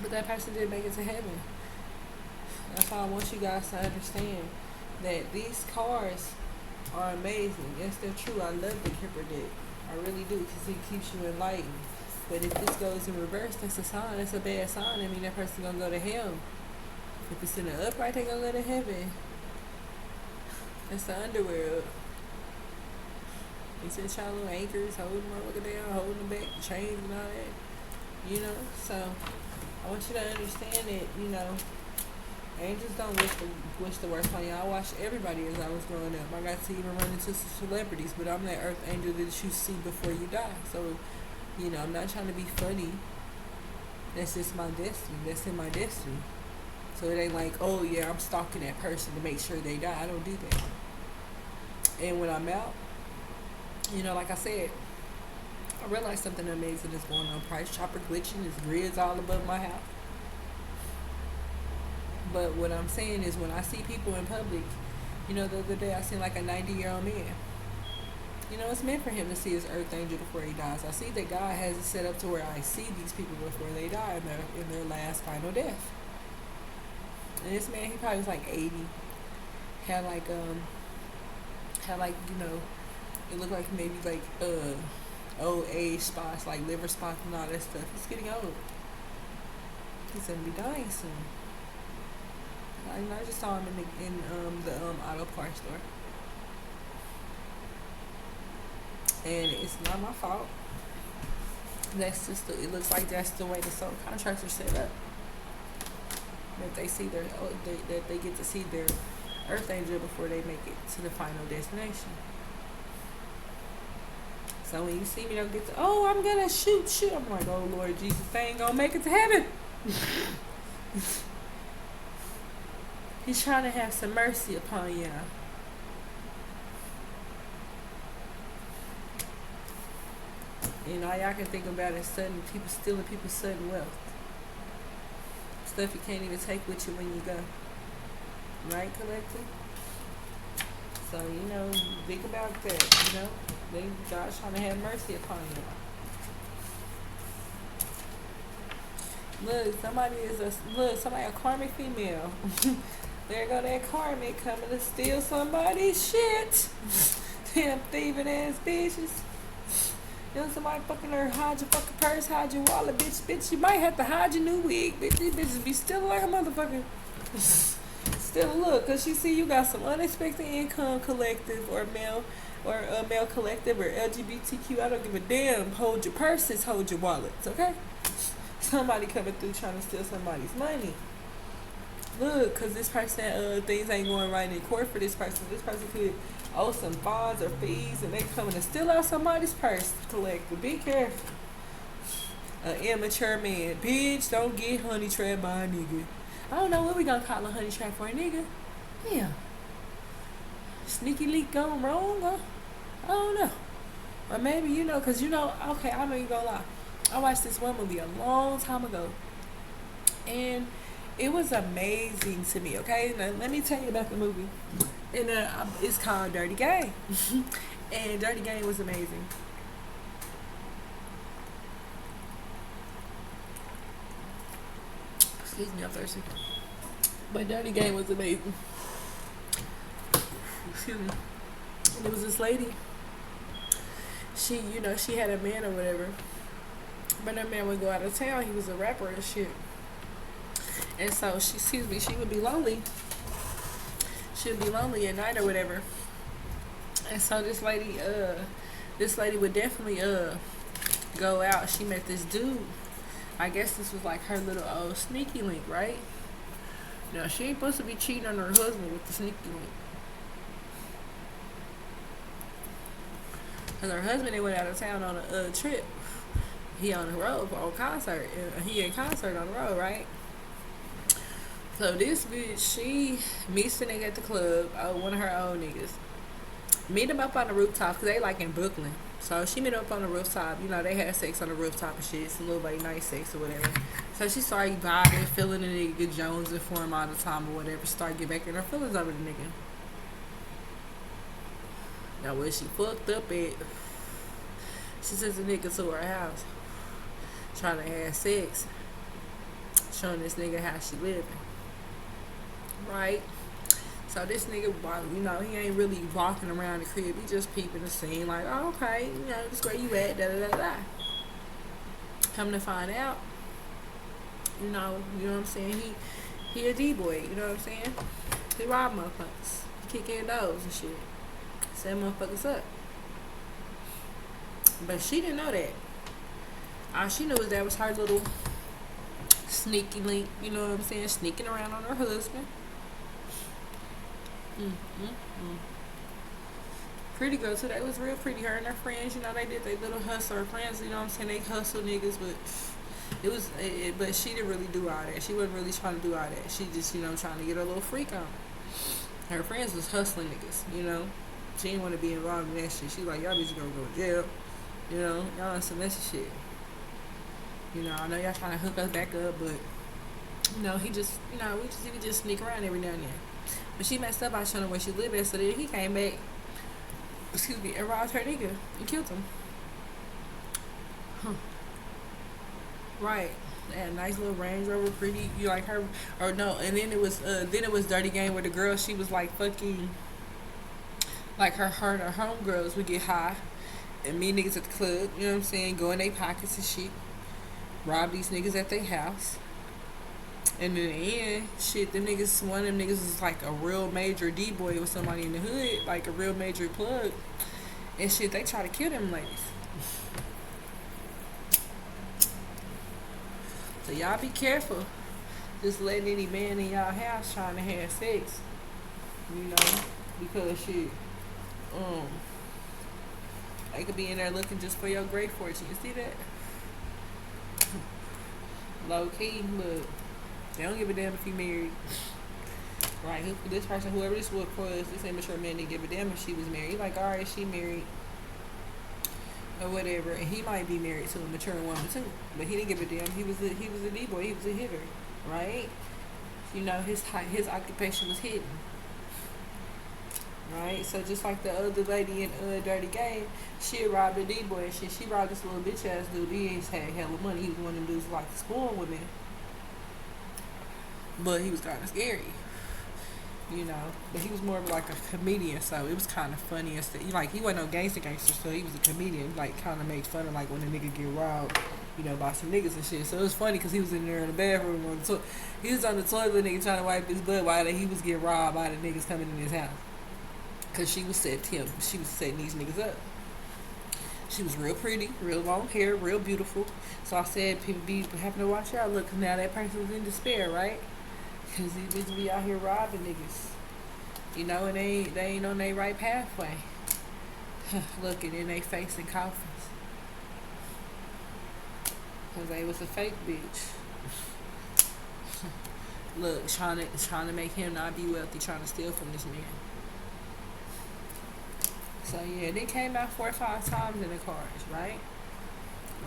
But that person didn't make it to heaven. That's why I want you guys to understand that these cars are amazing. Yes, they're true. I love the Kipper deck. I really do, because it keeps you enlightened. But if this goes in reverse, that's a sign. That's a bad sign. I mean, that person going to go to hell. If it's in the upright, they're going to go to heaven. That's the underworld. He said, "Child little anchors, holding motherfucker down, holding them back, chains and all that." So I want you to understand that, angels don't wish the worst on you. I watched everybody as I was growing up. I got to even run into some celebrities, but I'm that earth angel that you see before you die. So, I'm not trying to be funny. That's just my destiny. That's in my destiny. So it ain't like, oh yeah, I'm stalking that person to make sure they die. I don't do that. And when I'm out, like I said, I realized something amazing is going on. Price Chopper glitching, his grids all above my house. But what I'm saying is, when I see people in public, the other day I seen like a 90-year-old man. It's meant for him to see his earth angel before he dies. I see that God has it set up to where I see these people before they die in their last final death. And this man, he probably was like 80. Had like it looked like maybe like old age spots, like liver spots and all that stuff. He's getting old. He's gonna be dying soon. I just saw him in the auto parts store. And it's not my fault. That's just it looks like that's the way the soul contracts are set up. That they see that they get to see their earth angel before they make it to the final destination. So when you see me, don't get to, oh, I'm gonna shoot. I'm like, oh Lord Jesus, they ain't gonna make it to heaven. He's trying to have some mercy upon y'all. All y'all can think about is sudden people stealing people's sudden wealth. Stuff you can't even take with you when you go. Right, collective? So, think about that, God's trying to have mercy upon you. Somebody a karmic female. There go that karmic coming to steal somebody's shit. Damn thieving ass bitches. Somebody fucking her, hide your fucking purse, hide your wallet, bitch. You might have to hide your new wig, bitch. These bitches be stealing like a motherfucker. Still look, cause she see you got some unexpected income, collective or male collective or LGBTQ. I don't give a damn. Hold your purses, hold your wallets, okay? Somebody coming through trying to steal somebody's money. Look, cause this person, things ain't going right in court for this person. This person could owe some fines or fees, and they coming to steal out somebody's purse. Collective, be careful. An immature man, bitch, don't get honey trapped by a nigga. I don't know what we gonna call a honey trap for a nigga. Yeah. Sneaky leak gone wrong, huh? I don't know. Or maybe, because, okay, I'm not even gonna lie. I watched this one movie a long time ago. And it was amazing to me, okay? Now, let me tell you about the movie. And it's called Dirty Game. And Dirty Game was amazing. Excuse me, I'm thirsty. But Dirty Game was amazing. Excuse me. And there was this lady. She had a man or whatever. But that man would go out of town. He was a rapper and shit. And so she would be lonely. She would be lonely at night or whatever. And so this lady would definitely go out. She met this dude. I guess this was like her little old sneaky link, right? Now she ain't supposed to be cheating on her husband with the sneaky link. Cause her husband, they went out of town on a trip. He on the road on concert. He in concert on the road, right? So this bitch, she meets the nigga at the club. One of her old niggas. Meet him up on the rooftop, cause they like in Brooklyn. So she met him up on the rooftop. They had sex on the rooftop and shit. Some little like nice sex or whatever. So she started vibing, feeling the nigga, Jones and for him all the time or whatever. Started getting back in her feelings over the nigga. Now where she fucked up at, she sent the nigga to her house, trying to have sex, showing this nigga how she living. Right? So this nigga, he ain't really walking around the crib. He just peeping the scene like, oh, okay, this where you at, da-da-da-da. Come to find out, you know what I'm saying? He a D-boy, you know what I'm saying? He rob motherfuckers. He kick in doors and shit. Set motherfuckers up. But she didn't know that. All she knew was that was her little sneaky link, you know what I'm saying? Sneaking around on her husband. Pretty girl too. They was real pretty. Her and her friends, they did their little hustler plans. You know what I'm saying? They hustle niggas, but but she didn't really do all that. She wasn't really trying to do all that. She just, trying to get a little freak on. Her friends was hustling niggas. She didn't want to be involved in that shit. She like, y'all bitches gonna go to jail. Y'all on some messy shit. I know y'all trying to hook us back up, but he just, he would just sneak around every now and then. But she messed up by showing him where she lived at, so then he came back, and robbed her nigga and killed him. Right. They had a nice little Range Rover, pretty, you like her, or no, and then it was Dirty Game where the girl, she was like fucking, like her and her homegirls would get high and meet niggas at the club, you know what I'm saying, go in their pockets and shit, rob these niggas at their house. And in the end, shit, one of them niggas was like a real major D-boy with somebody in the hood, like a real major plug. And shit, they try to kill them ladies. So y'all be careful. Just letting any man in y'all house trying to have sex. Because shit, they could be in there looking just for your great fortune. You see that? Low key, look. They don't give a damn if you married. Right, this person, whoever this was, this immature man didn't give a damn if she was married. Like, alright, she married or whatever, and he might be married to a mature woman too, but he didn't give a damn. He was a D-boy. He was a hitter, right? His occupation was hidden, right? So just like the other lady in Dirty Game, she robbed a D-boy and shit. She robbed this little bitch ass dude. He ain't had hella money. He was one of them dudes who like to spoil women. But he was kind of scary, But he was more of like a comedian, so it was kind of funny and stuff. Like, he wasn't no gangster, so he was a comedian. Like, kind of made fun of like when a nigga get robbed, by some niggas and shit. So it was funny because he was in there in the bathroom on the toilet. He was on the toilet, nigga, trying to wipe his butt while he was getting robbed by the niggas coming in his house. Cause she was setting these niggas up. She was real pretty, real long hair, real beautiful. So I said people be having to watch out. Look, now that person was in despair, right? Because these bitches be out here robbing niggas. And they ain't on their right pathway. Looking in they face and coffins. Because they was a fake bitch. Look, trying to make him not be wealthy, trying to steal from this man. So yeah, they came out 4 or 5 times in the cards, right?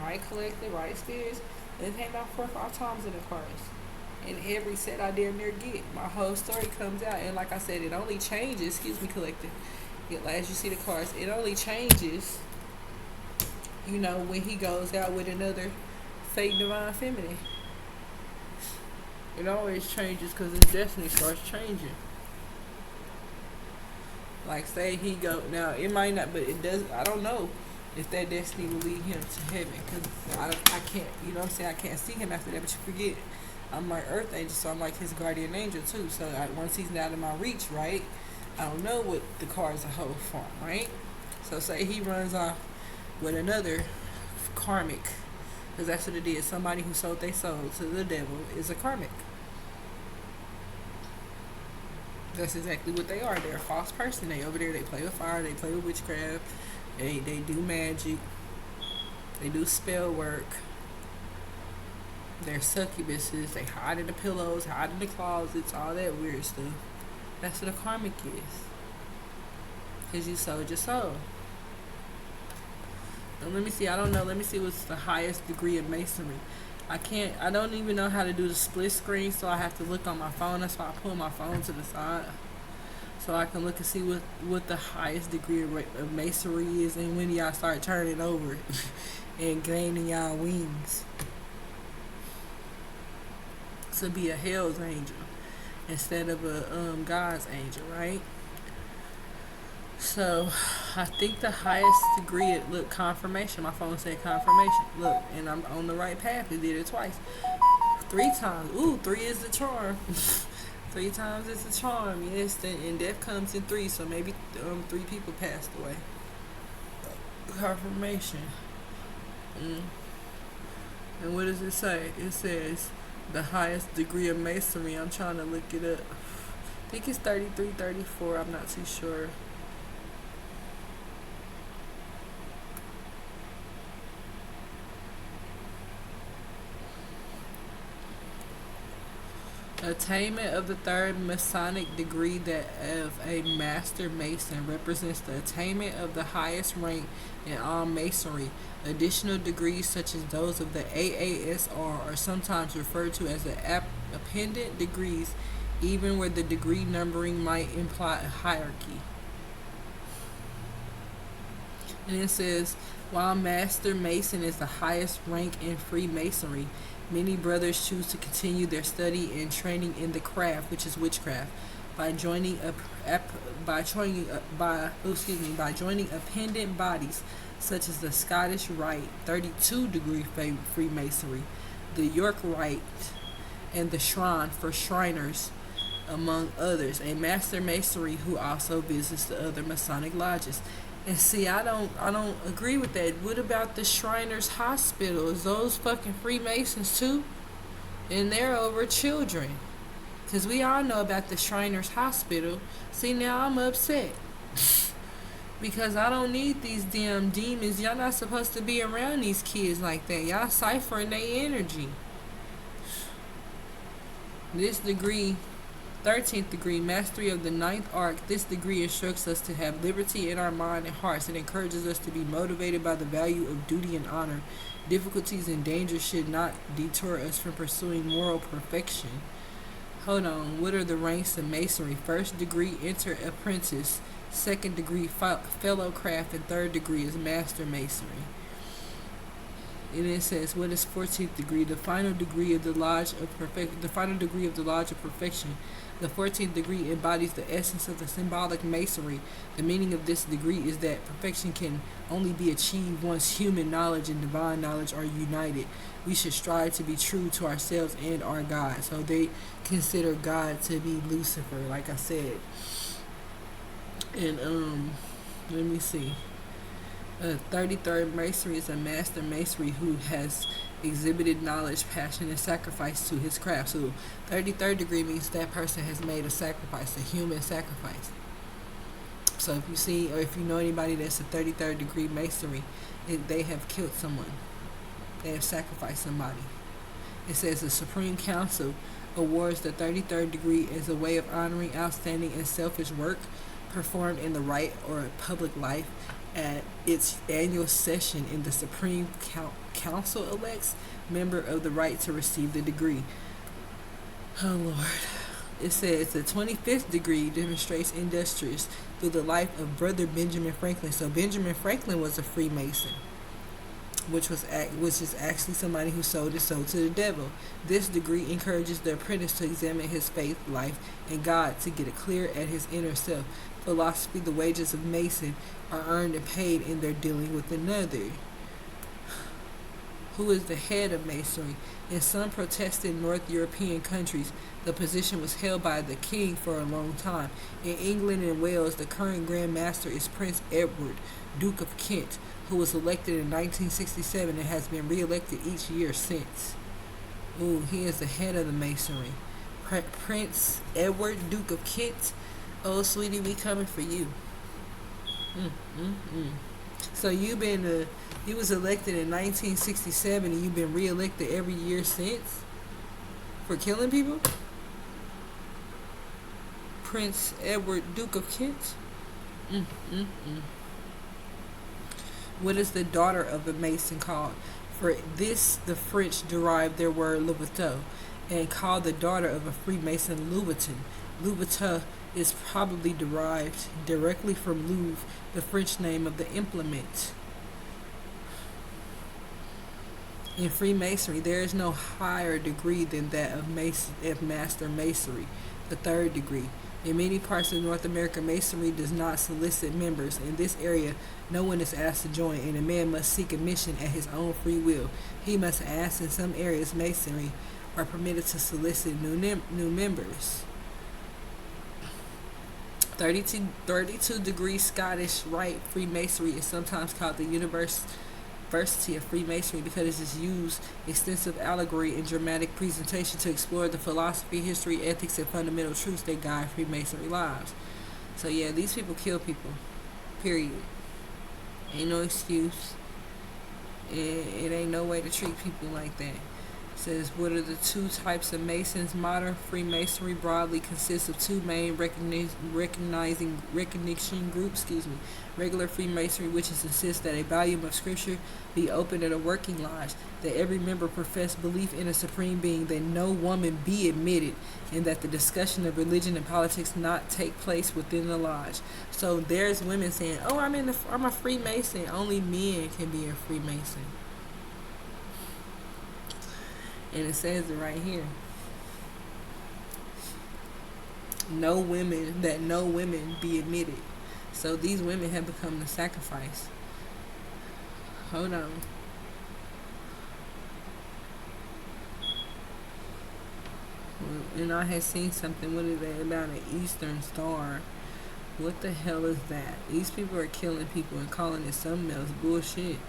Right collected, right spirits. It came out 4 or 5 times in the cards. And every set I damn near get, my whole story comes out. And like I said, it only changes. Excuse me, collective. As you see the cards, it only changes. When he goes out with another fake divine feminine. It always changes because his destiny starts changing. Like say he go now, it might not, but it does. I don't know if that destiny will lead him to heaven because I can't. You know what I'm saying? I can't see him after that. But you forget, I'm like Earth Angel, so I'm like his guardian angel too. So once he's out of my reach, right? I don't know what the cards are hold for, right? So say he runs off with another karmic, because that's what it is. Somebody who sold their soul to the devil is a karmic. That's exactly what they are. They're a false person. They over there, they play with fire, they play with witchcraft, they do magic, they do spell work. They're succubuses, they hide in the pillows, hide in the closets, all that weird stuff. That's what a karmic is. Because you sold your soul. And let me see, I don't know, let me see what's the highest degree of masonry. I don't even know how to do the split screen, so I have to look on my phone. That's why I pull my phone to the side. So I can look and see what the highest degree of masonry is and when y'all start turning over and gaining y'all wings. To be a hell's angel instead of a God's angel, right? So I think the highest degree, look, confirmation. My phone said confirmation. Look, and I'm on the right path. It did it twice. 3 times. Ooh, 3 is the charm. 3 times is the charm. Yes, and death comes in 3. So maybe 3 people passed away. Confirmation. And what does it say? It says the highest degree of masonry. I'm trying to look it up. I think it's 33, 34. I'm not too sure. Attainment of the 3rd Masonic degree, that of a Master Mason, represents the attainment of the highest rank in all Masonry. Additional degrees, such as those of the AASR, are sometimes referred to as the appendant degrees, even where the degree numbering might imply a hierarchy. And it says, while Master Mason is the highest rank in Freemasonry, many brothers choose to continue their study and training in the craft, which is witchcraft, by joining appendant bodies such as the Scottish Rite 32 degree Freemasonry, the York Rite, and the Shrine for Shriners, among others. A Master Masonry who also visits the other Masonic lodges. And see, I don't agree with that. What about the Shriners Hospital? Is those fucking Freemasons too? And they're over children. Because we all know about the Shriners Hospital. See, now I'm upset. Because I don't need these damn demons. Y'all not supposed to be around these kids like that. Y'all ciphering their energy. This degree, 13th degree, mastery of the 9th arc. This degree instructs us to have liberty in our mind and hearts and encourages us to be motivated by the value of duty and honor. Difficulties and dangers should not deter us from pursuing moral perfection. Hold on, what are the ranks of masonry? 1st degree, enter apprentice. 2nd degree, fellow craft. And 3rd degree is master masonry. And it says, what is 14th degree? The final degree of the lodge of perfection. The final degree of the lodge of perfection. The 14th degree embodies the essence of the symbolic masonry. The meaning of this degree is that perfection can only be achieved once human knowledge and divine knowledge are united. We should strive to be true to ourselves and our God. So they consider God to be Lucifer, like I said. And let me see. 33rd Masonry is a master masonry who has exhibited knowledge, passion, and sacrifice to his craft. So 33rd degree means that person has made a sacrifice, a human sacrifice. So if you see, or if you know anybody that's a 33rd degree masonry, they have killed someone. They have sacrificed somebody. It says the Supreme Council awards the 33rd degree as a way of honoring outstanding and selfish work performed in the rite or public life at its annual session, in the Supreme Council elects member of the right to receive the degree. Oh Lord. It says the 25th degree demonstrates industrious through the life of Brother Benjamin Franklin. So Benjamin Franklin was a Freemason, which is actually somebody who sold his soul to the devil. This degree encourages the apprentice to examine his faith, life, and God to get it clear at his inner self. Philosophy: the wages of Mason are earned and paid in their dealing with another. Who is the head of Masonry? In some Protestant North European countries, the position was held by the king for a long time. In England and Wales, the current Grand Master is Prince Edward, Duke of Kent, who was elected in 1967 and has been re-elected each year since. Ooh, he is the head of the Masonry. Prince Edward, Duke of Kent. Oh, sweetie, we coming for you. So you was elected in 1967 and you've been re-elected every year since for killing people? Prince Edward, Duke of Kent? What is the daughter of a Mason called? For this, the French derived their word Louveteau and called the daughter of a Freemason Louveton. Louveteau is probably derived directly from Louvre, the French name of the implement. In Freemasonry, there is no higher degree than that of Master Masonry, the third degree. In many parts of North America, Masonry does not solicit members. In this area, no one is asked to join, and a man must seek admission at his own free will. He must ask. In some areas, Masonry are permitted to solicit new members. 32 degree Scottish Rite Freemasonry is sometimes called the University of Freemasonry because it uses extensive allegory and dramatic presentation to explore the philosophy, history, ethics, and fundamental truths that guide Freemasonry lives. So yeah, these people kill people. Period. Ain't no excuse. It ain't no way to treat people like that. Says, what are the two types of Masons? Modern Freemasonry broadly consists of two main recognition groups. Regular Freemasonry, which insists that a volume of scripture be opened at a working lodge, that every member profess belief in a supreme being, that no woman be admitted, and that the discussion of religion and politics not take place within the lodge. So there's women saying, "Oh, I'm a Freemason." Only men can be a Freemason. And it says it right here. No women be admitted. So these women have become the sacrifice. Hold on. And I had seen something, what is that, about an Eastern Star. What the hell is that? These people are killing people and calling it something else. Bullshit.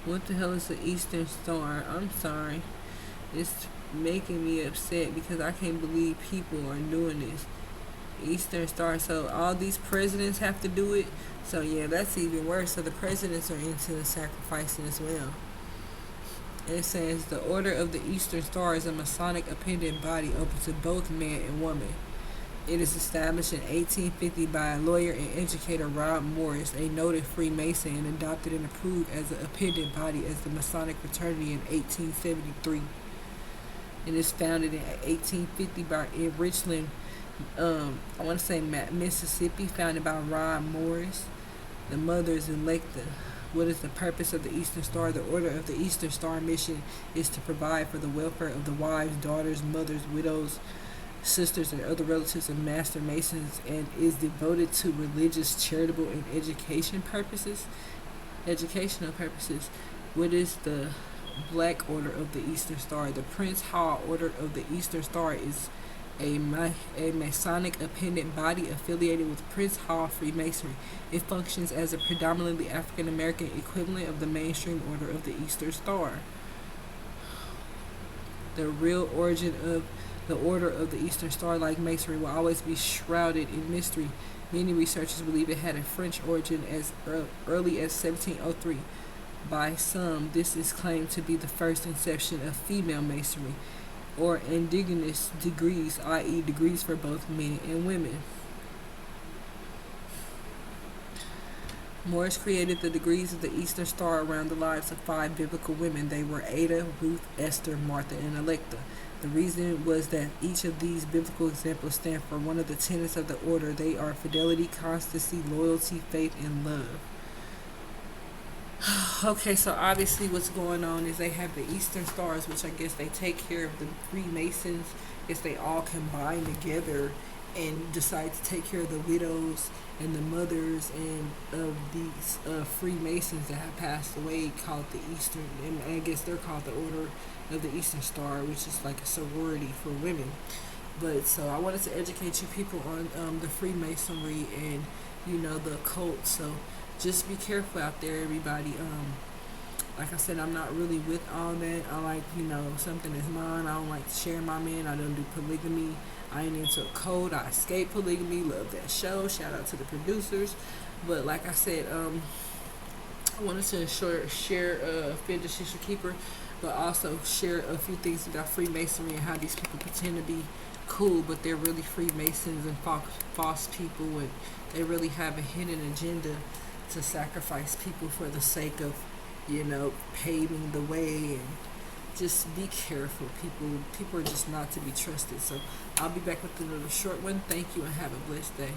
What the hell is the Eastern Star? I'm sorry. It's making me upset because I can't believe people are doing this. Eastern Star. So all these presidents have to do it. So yeah, that's even worse. So the presidents are into the sacrificing as well. And it says the Order of the Eastern Star is a Masonic appendant body open to both man and woman. It is established in 1850 by a lawyer and educator, Rob Morris, a noted Freemason, and adopted and approved as an appendant body as the Masonic fraternity in 1873. It is founded in 1850 in Richland, I want to say Mississippi, founded by Rob Morris. The mothers elect. What is the purpose of the Eastern Star? The Order of the Eastern Star mission is to provide for the welfare of the wives, daughters, mothers, widows, sisters, and other relatives of Master Masons, and is devoted to religious, charitable, and educational purposes. What is the Black Order of the Eastern Star? The Prince Hall Order of the Eastern Star is a Masonic appendant body affiliated with Prince Hall Freemasonry. It functions as a predominantly African American equivalent of the mainstream Order of the Eastern Star. The real origin of the Order of the Eastern Star, like Masonry, will always be shrouded in mystery. Many researchers believe it had a French origin as early as 1703. By some, this is claimed to be the first inception of female Masonry, or indigenous degrees, i.e. degrees for both men and women. Morris created the degrees of the Eastern Star around the lives of 5 biblical women. They were Ada, Ruth, Esther, Martha, and Electa. The reason was that each of these biblical examples stand for one of the tenets of the order. They are fidelity, constancy, loyalty, faith, and love. Okay, so obviously what's going on is they have the Eastern Stars, which I guess they take care of the Freemasons. If they all combine together and decide to take care of the widows and the mothers and of these Freemasons that have passed away, called the Eastern, and I guess they're called the Order of the Eastern Star, which is like a sorority for women. But so I wanted to educate you people on the Freemasonry and the occult. So just be careful out there, everybody. Like I said, I'm not really with all that. I like, something is mine. I don't like to share my man. I don't do polygamy. I ain't into a code. I escape polygamy. Love that show. Shout out to the producers. But like I said, I wanted to share Fender Sister Keeper, but also share a few things about Freemasonry and how these people pretend to be cool, but they're really Freemasons and false people, and they really have a hidden agenda to sacrifice people for the sake of, paving the way. And just be careful, people. People are just not to be trusted. So I'll be back with another short one. Thank you and have a blessed day.